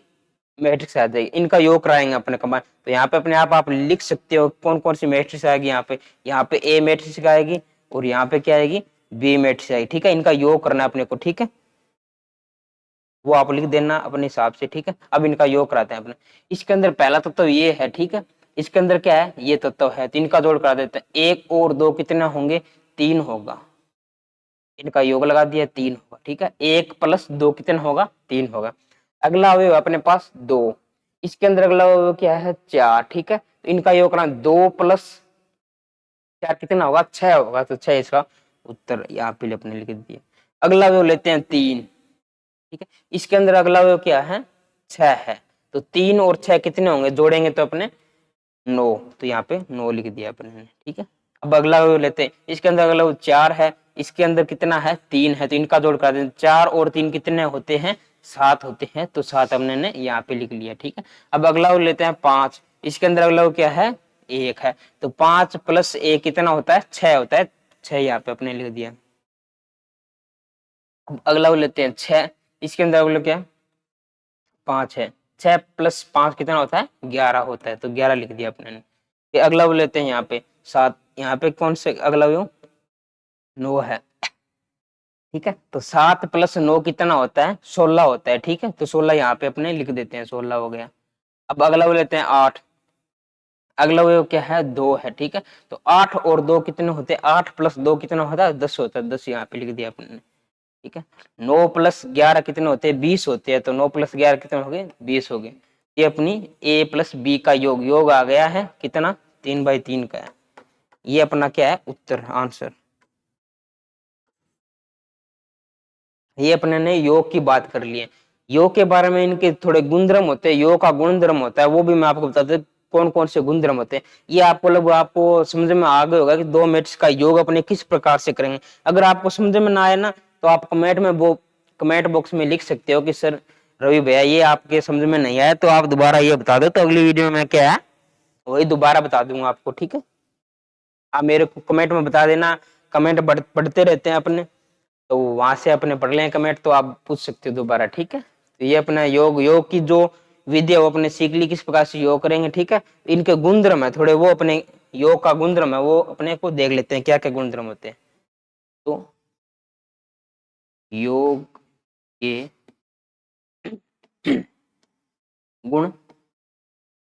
मैट्रिक्स आ जाएगी, इनका योग कराएंगे अपने कमांड। तो यहाँ पे अपने आप लिख सकते हो कौन कौन सी मैट्रिक्स आएगी। यहाँ पे ए मैट्रिक्स आएगी, और यहाँ पे क्या आएगी, बी मैट्रिक्स आएगी। ठीक है, इनका योग करना अपने को। ठीक है, वो आप लिख देना अपने हिसाब से। ठीक है, अब इनका योग कराते हैं अपने। इसके अंदर पहला तत्व ये है। ठीक है, इसके अंदर क्या है, ये तत्व है, तो इनका जोड़ करा देते हैं। 1 और 2 कितना होंगे, 3 होगा, इनका योग लगा दिया, 3 होगा। ठीक है, 1 + 2 कितना होगा, 3 होगा। अगला अवयव अपने पास 2, इसके अंदर अगला अवयव क्या है, 4। ठीक है, तो इनका योग करना, 2 + 4 कितना होगा, 6 होगा, तो 6 इसका उत्तर यहाँ पे अपने लिख दिए। अगला अवयव लेते हैं 3। ठीक है, इसके अंदर अगला अवयव क्या है, 6 है, तो 3 और 6 कितने होंगे, जोड़ेंगे तो अपने 9, तो यहाँ पे 9 लिख दिया अपने ने। ठीक है, अब अगला अवयव लेते हैं, इसके अंदर अगला अवयव 4 है, इसके अंदर कितना है, 3 है, तो इनका जोड़ कर दें, 4 और 3 कितने होते हैं, 7 होते हैं, तो 7 हमने ने यहाँ पे लिख लिया। ठीक है, अब अगला अवयव लेते हैं 5, इसके अंदर अगला अवयव क्या है, 1 है, तो 5 + 1 कितना होता है, 6 होता है, 6 यहाँ पे अपने लिख दिया। अब अगला अवयव लेते हैं 6, इसके अंदर अगला क्या है, 5 है, 6 + 5 कितना होता है, 11 होता है, तो 11 लिख दिया अपने ने। फिर अगला वो लेते हैं यहाँ पे 7, यहाँ पे कौन से अगला वो 9 है। ठीक है, तो 7 + 9 कितना होता है, 16 होता है। ठीक है, तो 16 यहाँ पे अपने लिख देते हैं, 16 हो गया। अब अगला वो लेते हैं 8, अगला वो क्या है, 2 है। ठीक है, तो 8 और 2 कितने होते हैं, 8 + 2 कितना होता है, 10 होता है, 10 यहाँ पे लिख दिया अपने ने। ठीक है, 9 + 11 कितने होते हैं, 20 होते हैं, तो 9 + 11 कितने हो गए, 20 हो गए। ये अपनी a + b का योग आ गया है, कितना, 3/3 का है। ये अपना क्या है, उत्तर आंसर। ये अपने ने योग की बात कर ली है। योग के बारे में इनके थोड़े गुणधर्म होते हैं, योग का गुणधर्म होता है, वो भी मैं आपको बताता हूँ कौन कौन से गुणधर्म होते हैं। ये आपको लगभग आपको समझ में आ गया होगा कि 2 मैट्रिक्स का योग अपने किस प्रकार से करेंगे। अगर आपको समझ में ना आए ना, तो आप कमेंट बॉक्स में लिख सकते हो कि सर रवि भैया ये आपके समझ में नहीं आया, तो आप दोबारा ये बता दो, तो अगली वीडियो में क्या है वही दोबारा बता दूंगा आपको। ठीक है, आप मेरे को कमेंट में बता देना, कमेंट पढ़ते रहते हैं अपने, तो वहां से अपने पढ़ लें कमेंट, तो आप पूछ सकते हो दोबारा। ठीक है, तो ये अपना योग की जो विद्या वो अपने सीख ली, किस प्रकार से योग करेंगे। ठीक है, इनके गुणधर्म है थोड़े, वो अपने योग का गुणधर्म है वो अपने को देख लेते हैं, क्या क्या गुणधर्म होते हैं। तो योग के गुण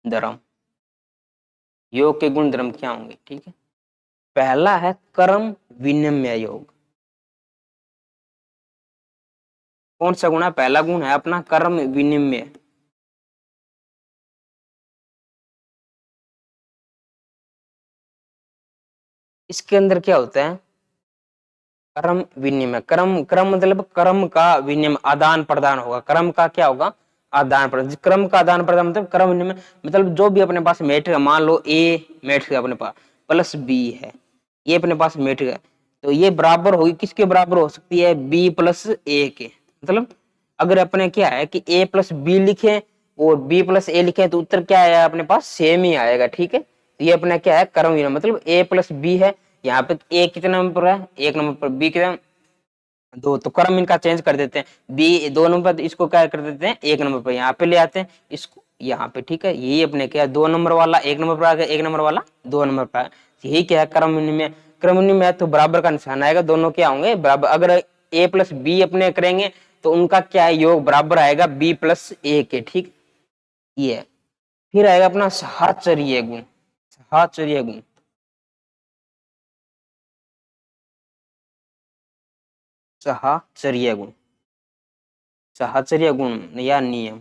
धर्म, योग के गुण धर्म क्या होंगे। ठीक है, पहला है कर्म विनिमय योग। कौन सा गुण है, पहला गुण है अपना कर्म विनिमय। इसके अंदर क्या होता है, कर्म विनिमय, कर्म कर्म मतलब कर्म का विनिमय, आदान प्रदान होगा, कर्म का क्या होगा, आदान प्रदान। क्रम का आदान प्रदान मतलब कर्म विनिमय, मतलब जो भी अपने पास मैट्रिक, मान लो ए मैट्रिक अपने पास + b है, ये अपने पास मैट्रिक है, तो ये बराबर होगी, किसके बराबर हो सकती है, बी प्लस ए के। मतलब अगर अपने क्या है कि ए प्लस बी लिखे और बी प्लस ए लिखे तो उत्तर क्या आया अपने पास, सेम ही आएगा। ठीक है, तो ये अपना क्या है, क्रम विलोम, मतलब ए प्लस बी है, यहाँ पे ए कितने नंबर पर है, एक नंबर पर, बी कितना, दो, तो क्रम इनका चेंज कर देते हैं, बी दो नंबर पर, इसको क्या कर देते हैं, एक नंबर पर यहाँ पे ले आते हैं इसको यहाँ पे। ठीक है, यही अपने क्या, दो नंबर वाला एक नंबर पर आ गया, एक नंबर वाला दो नंबर पर, यही क्या है क्रम विनिमय। क्रम विनिमय तो बराबर का निशान आएगा, दोनों क्या होंगे बराबर। अगर ए प्लस बी अपने करेंगे तो उनका क्या है, योग बराबर आएगा बी प्लस ए के। ठीक, ये है। फिर आएगा अपना सहचर्य गुण, सहचर्य गुण। सहचर्य गुण, सहचर्य गुण या नियम,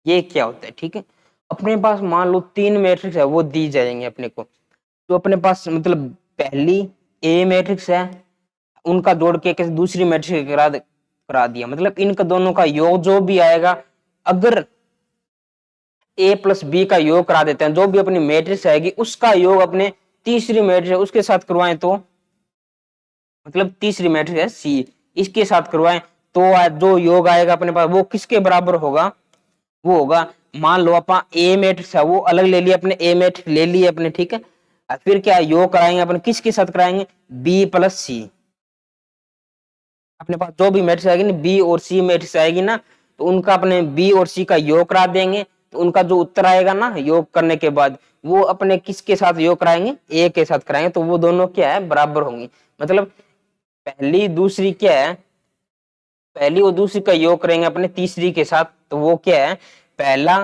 ये क्या होता है। ठीक है, अपने पास मान लो तीन मैट्रिक्स है, वो दी जाएंगे अपने को, तो अपने पास मतलब पहली ए मैट्रिक्स है, उनका जोड़ के किसी दूसरी मैट्रिक्स करा दिया, मतलब इनका दोनों का योग जो भी आएगा, अगर ए प्लस बी का योग करा देते हैं, जो भी अपनी मैट्रिक्स आएगी उसका योग अपने तीसरी मैट्रिक्स है उसके साथ करवाएं, तो मतलब तीसरी मैट्रिक्स है सी, इसके साथ करवाएं, तो जो योग आएगा अपने पास वो किसके बराबर होगा, वो होगा, मान लो अपन ए मैट्रिक्स है वो अलग ले लिया अपने, ए मैट्रिक्स ले लिए अपने। ठीक है, फिर क्या योग कराएंगे अपन, किसके साथ कराएंगे, बी प्लस सी। अपने पास जो भी मैट्रिक्स आएगी ना, बी और सी मैट्रिक्स आएगी ना, तो उनका अपने बी और सी का योग करा देंगे, तो उनका जो उत्तर आएगा ना योग करने के बाद, वो अपने किसके साथ योग कराएंगे, ए के साथ कराएंगे, तो वो दोनों क्या है, बराबर होंगी। मतलब पहली दूसरी क्या है, पहली और दूसरी का योग करेंगे अपने तीसरी के साथ, तो वो क्या है, पहला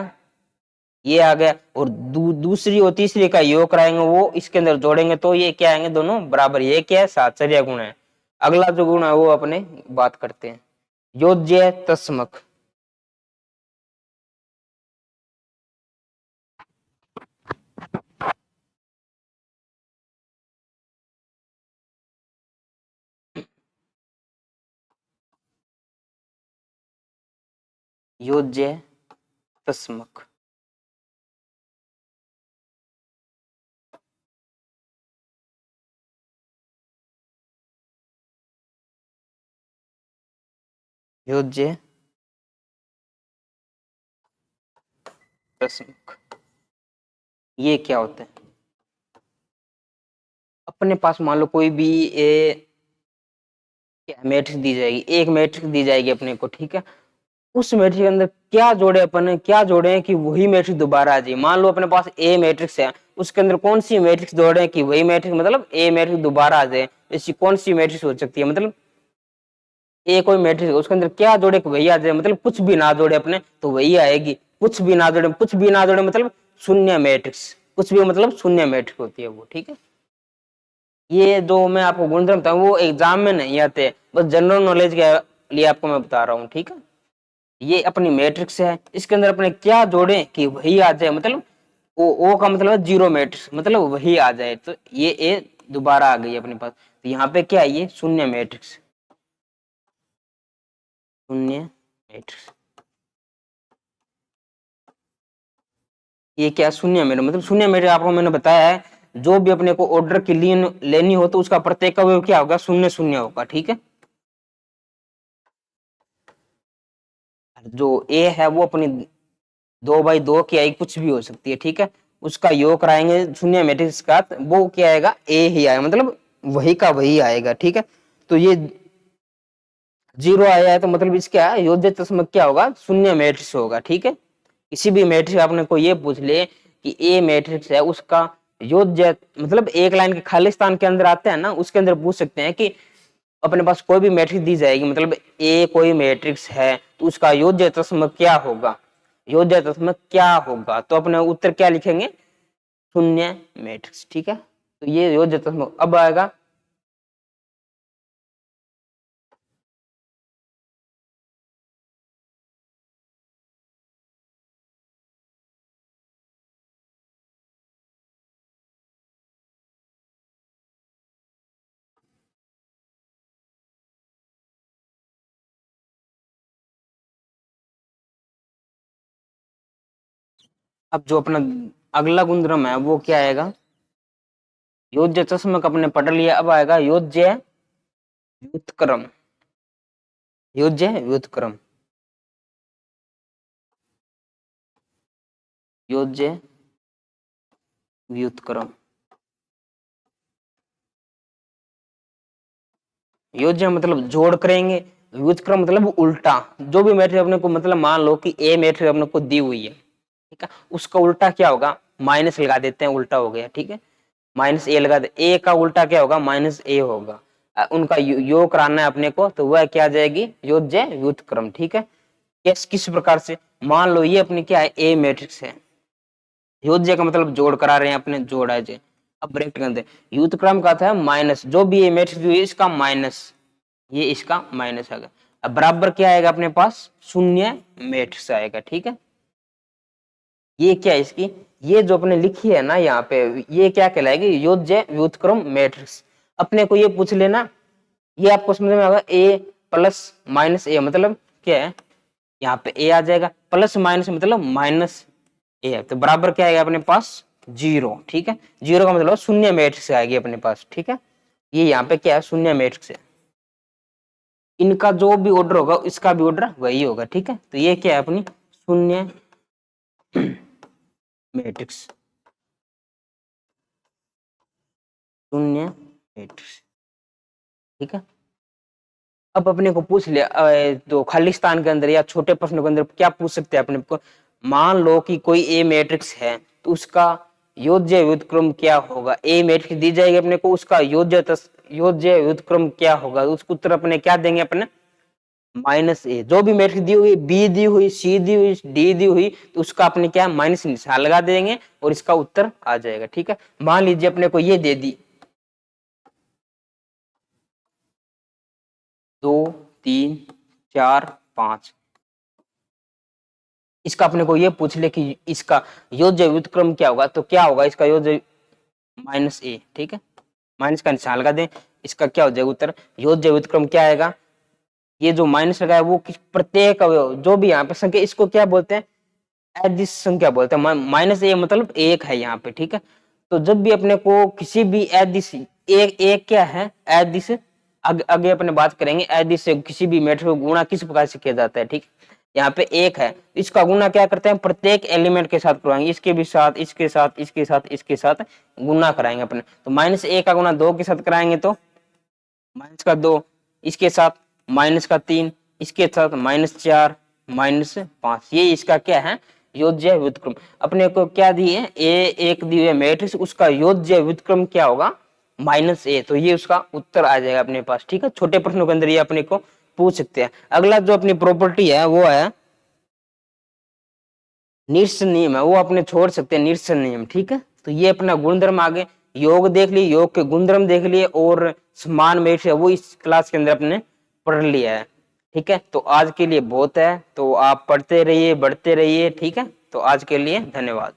ये आ गया, और दूसरी और तीसरी का योग कराएंगे, वो इसके अंदर जोड़ेंगे, तो ये क्या आएंगे, दोनों बराबर। ये क्या है, साचर्य गुण है। अगला जो गुण है वो अपने बात करते हैं, योज्य तस्मक। योज्य तस्मक, योज्य तस्मक, ये क्या होता है, अपने पास मान लो कोई भी मैट्रिक्स दी जाएगी, एक मैट्रिक्स दी जाएगी अपने को। ठीक है, उस मैट्रिक्स के अंदर क्या जोड़े अपन, क्या जोड़े कि वही मैट्रिक्स दोबारा आ जाए। मान लो अपने पास ए मैट्रिक्स है, उसके अंदर कौन सी मैट्रिक्स जोड़े कि वही मैट्रिक्स, मतलब ए मैट्रिक्स दोबारा आ जाए, ऐसी कौन सी मैट्रिक्स हो सकती है, मतलब ए कोई मैट्रिक्स उसके अंदर क्या जोड़े कि वही आ जाए, मतलब कुछ भी ना जोड़े अपने तो वही आएगी, कुछ भी ना जोड़े, कुछ भी ना जोड़े मतलब शून्य मैट्रिक्स, कुछ भी मतलब शून्य मैट्रिक्स होती है वो। ठीक है, ये जो मैं आपको गुणधर्म बताऊं वो एग्जाम में नहीं आते, बस जनरल नॉलेज के लिए आपको मैं बता रहा हूँ। ठीक है, ये अपनी मैट्रिक्स है, इसके अंदर अपने क्या जोड़े कि वही आ जाए, मतलब ओ का मतलब है जीरो मैट्रिक्स, मतलब वही आ जाए, तो ये ए दोबारा आ गई अपने पास, तो यहाँ पे क्या है, ये शून्य मैट्रिक्स, शून्य मैट्रिक्स, ये क्या शून्य मैट्रिक्स, मतलब शून्य मैट्रिक्स आपको मैंने बताया है, जो भी अपने को ऑर्डर की लेनी हो तो उसका प्रत्येक का अवयव क्या होगा, शून्य शून्य होगा। ठीक है, जो ए है वो अपनी दो बाई दो की आई कुछ भी हो सकती है। ठीक है, उसका योग कराएंगे शून्य मैट्रिक्स का, वो क्या आएगा, ए ही आएगा, मतलब वही का वही आएगा। ठीक है, तो ये जीरो आया है तो मतलब इसका योज्य तस्मक क्या होगा, शून्य मैट्रिक्स होगा। ठीक है, किसी भी मैट्रिक्स आपने को ये पूछ ले कि ए मैट्रिक्स है, उसका योज्य मतलब एक लाइन के खाली स्थान के अंदर आते हैं ना, उसके अंदर पूछ सकते हैं कि अपने पास कोई भी मैट्रिक्स दी जाएगी, मतलब ए कोई मैट्रिक्स है तो उसका योज्य तस्मक क्या होगा, योज्य तस्मक क्या होगा, तो अपने उत्तर क्या लिखेंगे, शून्य मैट्रिक्स। ठीक है, तो ये योज्य तस्मक अब आएगा। अब जो अपना अगला गुणधर्म है वो क्या आएगा, योज्य चश्मक अपने पढ़ लिया। अब आएगा योज्य व्युत्क्रम। योज्य व्युत्क्रम, योज्य व्युत्क्रम। योज्य मतलब जोड़ करेंगे, व्युत्क्रम मतलब उल्टा। जो भी मैट्रिक्स अपने को, मतलब मान लो कि ए मैट्रिक्स अपने को दी हुई है, ठीक है, उसका उल्टा क्या होगा, माइनस लगा देते हैं, उल्टा हो गया, ठीक है, माइनस ए लगा दे। ए का उल्टा क्या होगा, माइनस ए होगा। उनका योग कराना है अपने को, तो वह क्या आ जाएगी, योज्य व्युत्क्रम, ठीक है। किस प्रकार से, मान लो ये अपनी क्या है, ए मैट्रिक्स है, योज्य का मतलब जोड़ करा रहे हैं अपने, जोड़ है जे। अब ब्रैकेट कर दे, व्युत्क्रम का था माइनस, जो भी ए मैट्रिक्स है इसका माइनस, ये इसका माइनस आएगा। अब बराबर क्या आएगा अपने पास, शून्य मैट्रिक्स आएगा, ठीक है। ये क्या है इसकी, ये जो अपने लिखी है ना यहाँ पे, ये क्या कहलाएगी, योज्य व्युत्क्रम मैट्रिक्स। अपने को ये पूछ लेना, ये आपको समझ में आएगा, ए प्लस माइनस ए मतलब क्या है, यहाँ पे ए आ जाएगा, प्लस माइनस मतलब माइनस ए है, तो बराबर क्या आएगा अपने पास, जीरो, ठीक है। जीरो का मतलब शून्य मैट्रिक्स आएगी अपने पास, ठीक है। ये यहाँ पे क्या है, शून्य मैट्रिक्स है। इनका जो भी ऑर्डर होगा इसका भी ऑर्डर वही होगा, ठीक है। तो ये क्या है अपनी शून्य मैट्रिक्स, शून्य मैट्रिक्स, ठीक है। अब अपने को पूछ लिया, तो खाली स्थान के अंदर या छोटे प्रश्नों के अंदर क्या पूछ सकते हैं अपने को, मान लो कि कोई ए मैट्रिक्स है, तो उसका योज्य व्युत्क्रम क्या होगा। ए मैट्रिक्स दी जाएगी अपने को, उसका योज्य व्युत्क्रम क्या होगा, उसको उत्तर अपने क्या देंगे अपने, माइनस ए। जो भी मैट्रिक्स दी हुई, बी दी हुई, सी दी हुई, डी दी हुई, तो उसका अपने क्या माइनस निशान लगा देंगे और इसका उत्तर आ जाएगा, ठीक है। मान लीजिए अपने को ये दे दी 2 3 4 5, इसका अपने को ये पूछ ले कि इसका योज्य व्युत्क्रम क्या होगा, तो क्या होगा इसका योज्य, माइनस ए, ठीक है, माइनस का निशान लगा दें, इसका क्या हो जाएगा उत्तर, योज्य व्युत्क्रम क्या आएगा, ये जो माइनस लगा है वो प्रत्येक अवयव, जो भी यहाँ पे संख्या, इसको क्या बोलते हैं, एडिश संख्या बोलते हैं। माइनस ए मतलब एक है यहाँ पे, ठीक है। तो जब भी अपने को किसी भी एडिश, एक क्या है एडिश, आगे अपने बात करेंगे एडिश से किसी भी मैट्रिक्स को गुणा किस प्रकार से किया जाता है, ठीक। यहाँ पे एक है, इसका गुना क्या करते हैं, प्रत्येक एलिमेंट के साथ करवाएंगे, इसके भी साथ, इसके साथ, इसके साथ, इसके साथ गुना कराएंगे अपने। तो माइनस ए का गुना 2 के साथ कराएंगे तो माइनस का 2, इसके साथ माइनस का 3, इसके साथ माइनस 4, माइनस 5, ये इसका क्या है, योज्य व्युत्क्रम। अपने को क्या दिए, ए एक दिए मैट्रिक्स, उसका योज्य व्युत्क्रम क्या होगा, माइनस ए। तो ये उसका उत्तर आ जाएगा अपने पास, ठीक है। छोटे प्रश्नों के अंदर ये अपने को पूछ सकते हैं। अगला जो अपनी प्रॉपर्टी है वो है निरसन नियम है, वो अपने छोड़ सकते हैं, निरसन नियम, ठीक है। तो ये अपना गुणधर्म आगे योग देख लिए, योग के गुणधर्म देख लिए, और समान मैट्रिक्स है वो इस क्लास के अंदर अपने पढ़ लिया है, ठीक है। तो आज के लिए बहुत है, तो आप पढ़ते रहिए, बढ़ते रहिए, ठीक है। तो आज के लिए धन्यवाद।